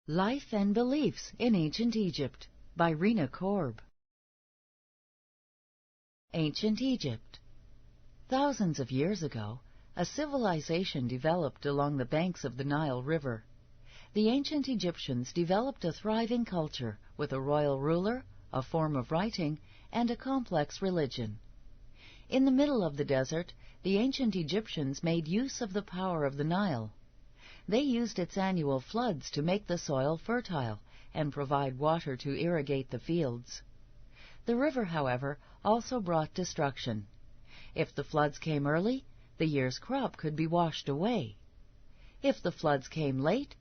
Life and Beliefs in Ancient Egypt by Rena Korb. Ancient Egypt. Thousands of years ago, a civilization developed along the banks of the Nile River. The ancient Egyptians developed a thriving culture with a royal ruler, a form of writing, and a complex religion. In the middle of the desert, the ancient Egyptians made use of the power of the Nile. They used its annual floods to make the soil fertile and provide water to irrigate the fields. The river, however, also brought destruction. If the floods came early, the year's crop could be washed away. If the floods came late,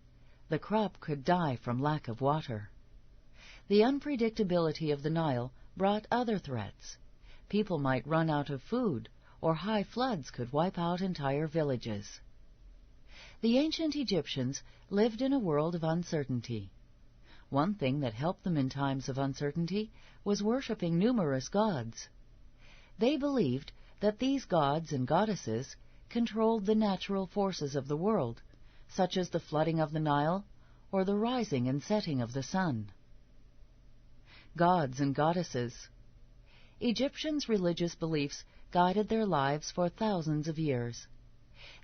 the crop could die from lack of water. The unpredictability of the Nile brought other threats. People might run out of food, or high floods could wipe out entire villages. The ancient Egyptians lived in a world of uncertainty. One thing that helped them in times of uncertainty was worshipping numerous gods. They believed that these gods and goddesses controlled the natural forces of the world, such as the flooding of the Nile or the rising and setting of the sun. Gods and goddesses. Egyptians' religious beliefs guided their lives for thousands of years.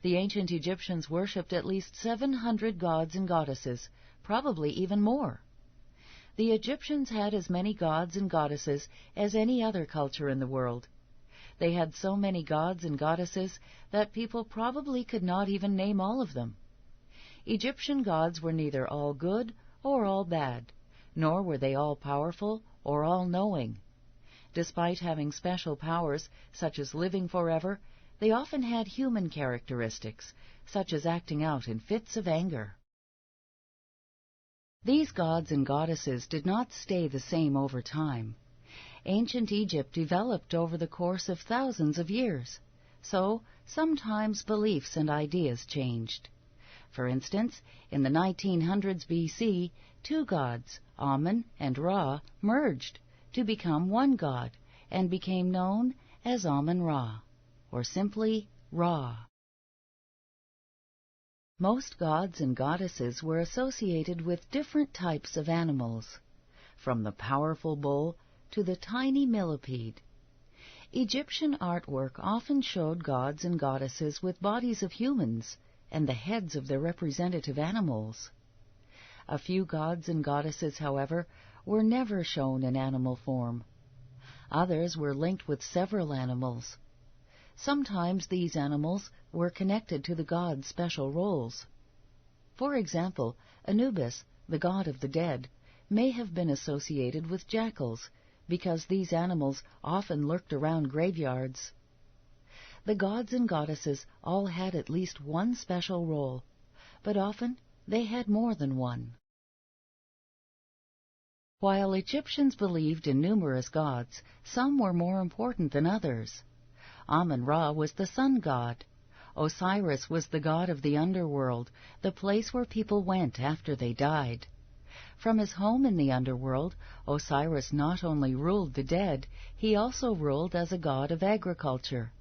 The ancient Egyptians worshipped at least 700 gods and goddesses, probably even more. The Egyptians had as many gods and goddesses as any other culture in the world. They had so many gods and goddesses that people probably could not even name all of them. Egyptian gods were neither all good or all bad, nor were they all powerful or all-knowing. Despite having special powers, such as living forever, they often had human characteristics, such as acting out in fits of anger. These gods and goddesses did not stay the same over time. Ancient Egypt developed over the course of thousands of years, so sometimes beliefs and ideas changed. For instance, in the 1900s BC, two gods, Amun and Ra, merged to become one god and became known as Amun-Ra, or simply Ra. Most gods and goddesses were associated with different types of animals, from the powerful bull to the tiny millipede. Egyptian artwork often showed gods and goddesses with bodies of humans and the heads of their representative animals. A few gods and goddesses, however, were never shown in animal form. Others were linked with several animals. Sometimes these animals were connected to the god's special roles. For example, Anubis, the god of the dead, may have been associated with jackals, because these animals often lurked around graveyards. The gods and goddesses all had at least one special role, but often they had more than one. While Egyptians believed in numerous gods, some were more important than others. Amun-Ra was the sun god. Osiris was the god of the underworld, the place where people went after they died. From his home in the underworld, Osiris not only ruled the dead, he also ruled as a god of agriculture.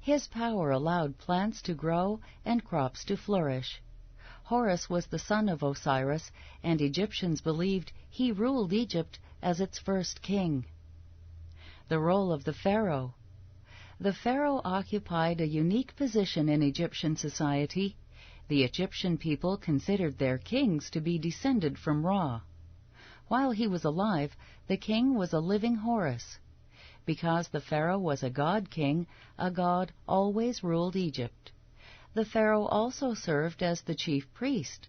His power allowed plants to grow and crops to flourish. Horus was the son of Osiris, and Egyptians believed he ruled Egypt as its first king. The role of the pharaoh. The pharaoh occupied a unique position in Egyptian society. The Egyptian people considered their kings to be descended from Ra. While he was alive, the king was a living Horus. Because the pharaoh was a god-king, a god always ruled Egypt. The pharaoh also served as the chief priest.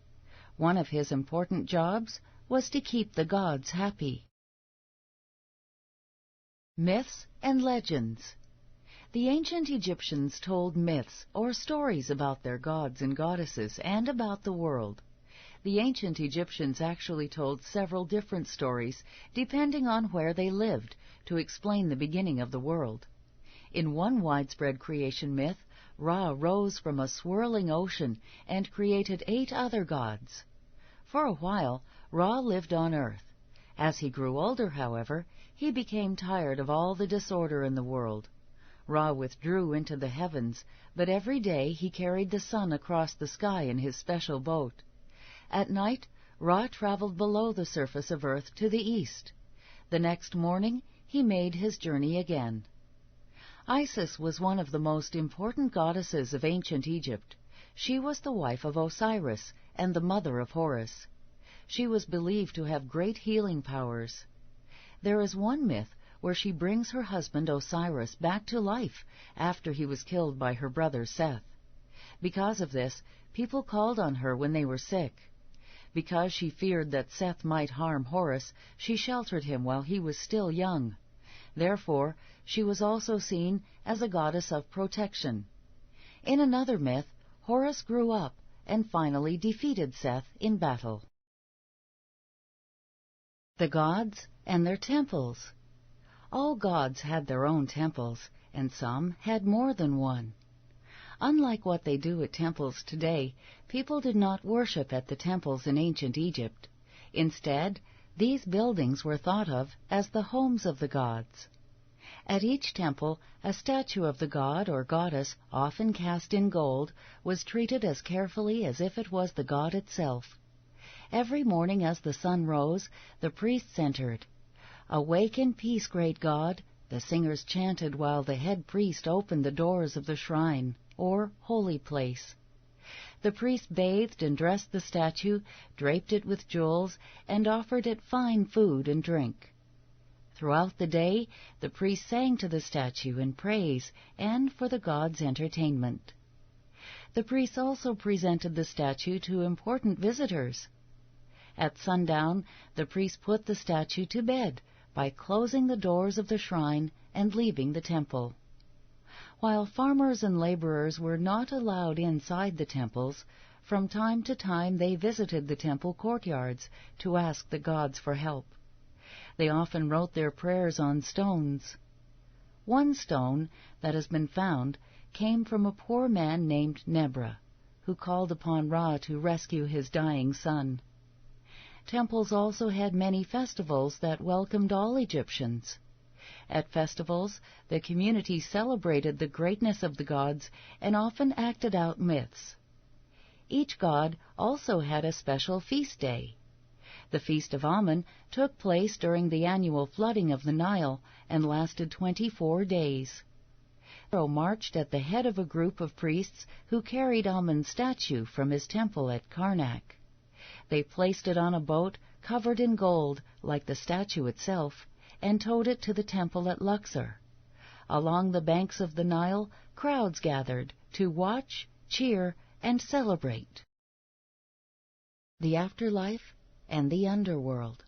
One of his important jobs was to keep the gods happy. Myths and legends. The ancient Egyptians told myths or stories about their gods and goddesses and about the world. The ancient Egyptians actually told several different stories depending on where they lived to explain the beginning of the world. In one widespread creation myth, Ra rose from a swirling ocean and created 8 other gods. For a while, Ra lived on earth. As he grew older, however, he became tired of all the disorder in the world. Ra withdrew into the heavens, but every day he carried the sun across the sky in his special boat. At night, Ra traveled below the surface of Earth to the east. The next morning he made his journey again. Isis was one of the most important goddesses of ancient Egypt. She was the wife of Osiris and the mother of Horus. She was believed to have great healing powers. There is one myth where she brings her husband Osiris back to life after he was killed by her brother Seth. Because of this, people called on her when they were sick. Because she feared that Seth might harm Horus, she sheltered him while he was still young. Therefore, she was also seen as a goddess of protection. In another myth, Horus grew up and finally defeated Seth in battle. The gods and their temples. All gods had their own temples, and some had more than one. Unlike what they do at temples today, people did not worship at the temples in ancient Egypt. Instead, these buildings were thought of as the homes of the gods. At each temple, a statue of the god or goddess, often cast in gold, was treated as carefully as if it was the god itself. Every morning as the sun rose, the priests entered. "Awake in peace, great God," the singers chanted while the head priest opened the doors of the shrine, or holy place. The priest bathed and dressed the statue, draped it with jewels, and offered it fine food and drink. Throughout the day, the priest sang to the statue in praise and for the god's entertainment. The priests also presented the statue to important visitors. At sundown, the priest put the statue to bed by closing the doors of the shrine and leaving the temple. While farmers and laborers were not allowed inside the temples, from time to time they visited the temple courtyards to ask the gods for help. They often wrote their prayers on stones. One stone that has been found came from a poor man named Nebra, who called upon Ra to rescue his dying son. Temples also had many festivals that welcomed all Egyptians. At festivals, the community celebrated the greatness of the gods and often acted out myths. Each god also had a special feast day. The Feast of Amun took place during the annual flooding of the Nile and lasted 24 days. Pharaoh marched at the head of a group of priests who carried Amun's statue from his temple at Karnak. They placed it on a boat covered in gold, like the statue itself, and towed it to the temple at Luxor. Along the banks of the Nile, crowds gathered to watch, cheer, and celebrate. The afterlife and the underworld.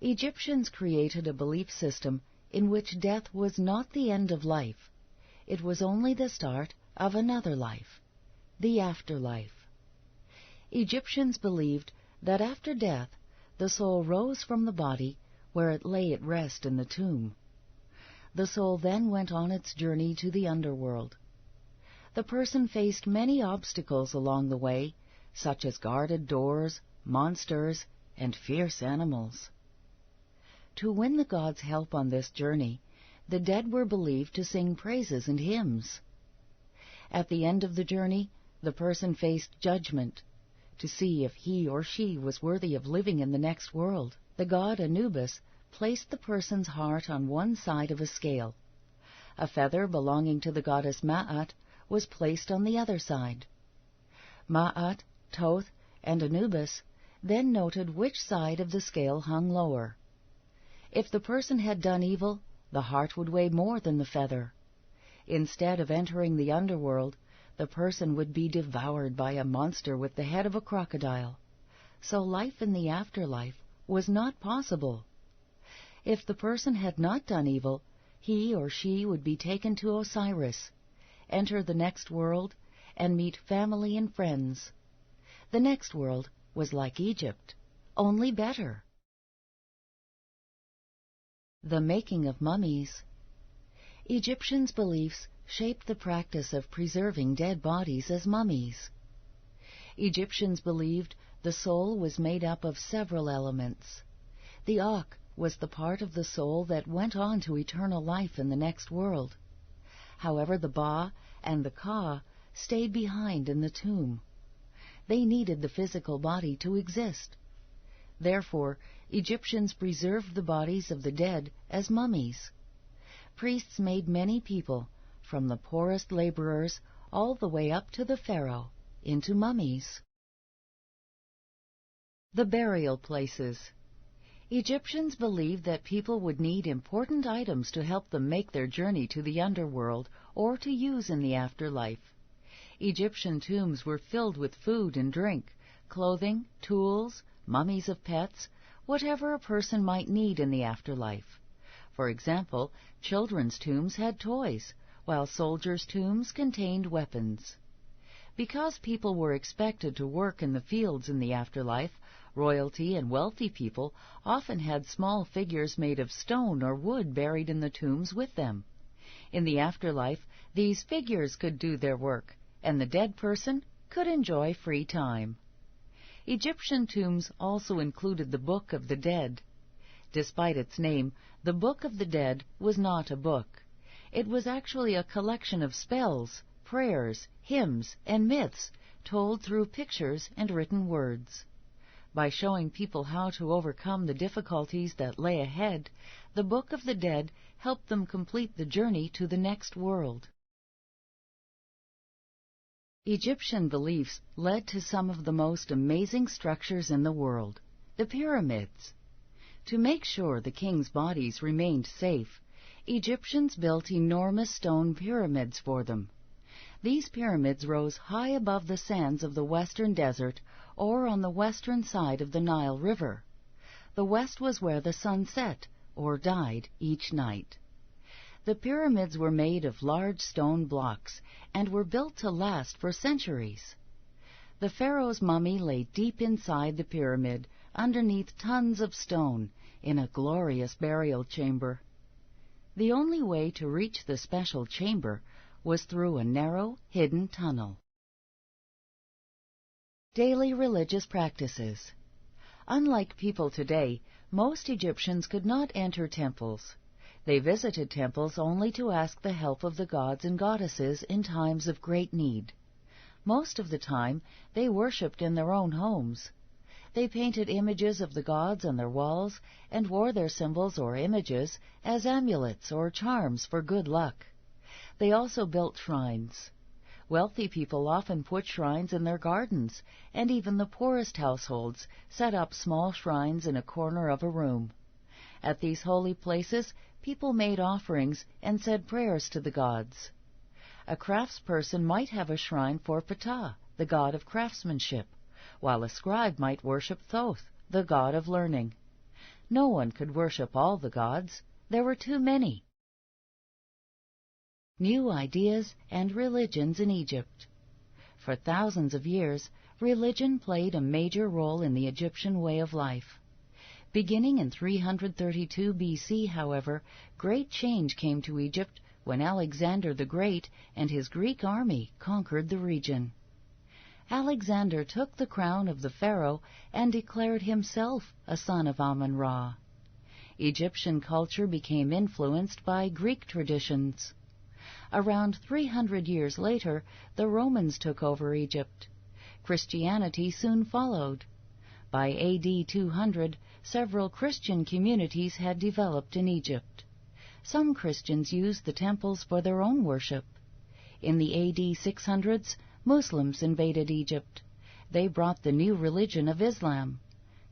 Egyptians created a belief system in which death was not the end of life. It was only the start of another life, the afterlife. Egyptians believed that after death, the soul rose from the body where it lay at rest in the tomb. The soul then went on its journey to the underworld. The person faced many obstacles along the way, such as guarded doors, monsters, and fierce animals. To win the gods' help on this journey, the dead were believed to sing praises and hymns. At the end of the journey, the person faced judgment. To see if he or she was worthy of living in the next world, the god Anubis placed the person's heart on one side of a scale. A feather belonging to the goddess Ma'at was placed on the other side. Ma'at, Thoth, and Anubis then noted which side of the scale hung lower. If the person had done evil, the heart would weigh more than the feather. Instead of entering the underworld, the person would be devoured by a monster with the head of a crocodile. So life in the afterlife was not possible. If the person had not done evil, he or she would be taken to Osiris, enter the next world, and meet family and friends. The next world was like Egypt, only better. The making of mummies. Egyptians' beliefs shaped the practice of preserving dead bodies as mummies. Egyptians believed the soul was made up of several elements. The Akh was the part of the soul that went on to eternal life in the next world. However, the Ba and the Ka stayed behind in the tomb. they needed the physical body to exist. Therefore, Egyptians preserved the bodies of the dead as mummies. Priests made many people, from the poorest laborers all the way up to the pharaoh, into mummies. The burial places. Egyptians believed that people would need important items to help them make their journey to the underworld or to use in the afterlife. Egyptian tombs were filled with food and drink, clothing, tools, mummies of pets, whatever a person might need in the afterlife. For example, children's tombs had toys, while soldiers' tombs contained weapons. Because people were expected to work in the fields in the afterlife, royalty and wealthy people often had small figures made of stone or wood buried in the tombs with them. In the afterlife, these figures could do their work, and the dead person could enjoy free time. Egyptian tombs also included the Book of the Dead. Despite its name, the Book of the Dead was not a book. It was actually a collection of spells, prayers, hymns, and myths told through pictures and written words. By showing people how to overcome the difficulties that lay ahead, the Book of the Dead helped them complete the journey to the next world. Egyptian beliefs led to some of the most amazing structures in the world, the pyramids. To make sure the king's bodies remained safe, Egyptians built enormous stone pyramids for them. These pyramids rose high above the sands of the western desert or on the western side of the Nile River. The west was where the sun set, or died, each night. The pyramids were made of large stone blocks and were built to last for centuries. The pharaoh's mummy lay deep inside the pyramid, underneath tons of stone, in a glorious burial chamber. The only way to reach the special chamber was through a narrow, hidden tunnel. Daily religious practices. Unlike people today, most Egyptians could not enter temples. They visited temples only to ask the help of the gods and goddesses in times of great need. Most of the time, they worshipped in their own homes. They painted images of the gods on their walls and wore their symbols or images as amulets or charms for good luck. They also built shrines. Wealthy people often put shrines in their gardens, and even the poorest households set up small shrines in a corner of a room. At these holy places, people made offerings and said prayers to the gods. A craftsperson might have a shrine for Ptah, the god of craftsmanship, while a scribe might worship Thoth, the god of learning. No one could worship all the gods. There were too many. New ideas and religions in Egypt. For thousands of years, religion played a major role in the Egyptian way of life. Beginning in 332 BC, however, great change came to Egypt when Alexander the Great and his Greek army conquered the region. Alexander took the crown of the pharaoh and declared himself a son of Amun-Ra. Egyptian culture became influenced by Greek traditions. Around 300 years later, the Romans took over Egypt. Christianity soon followed. By AD 200, several Christian communities had developed in Egypt. Some Christians used the temples for their own worship. In the AD 600s, Muslims invaded Egypt. They brought the new religion of Islam.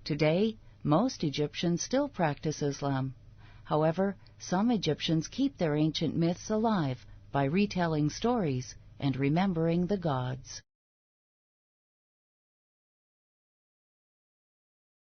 Today, most Egyptians still practice Islam. However, some Egyptians keep their ancient myths alive by retelling stories and remembering the gods.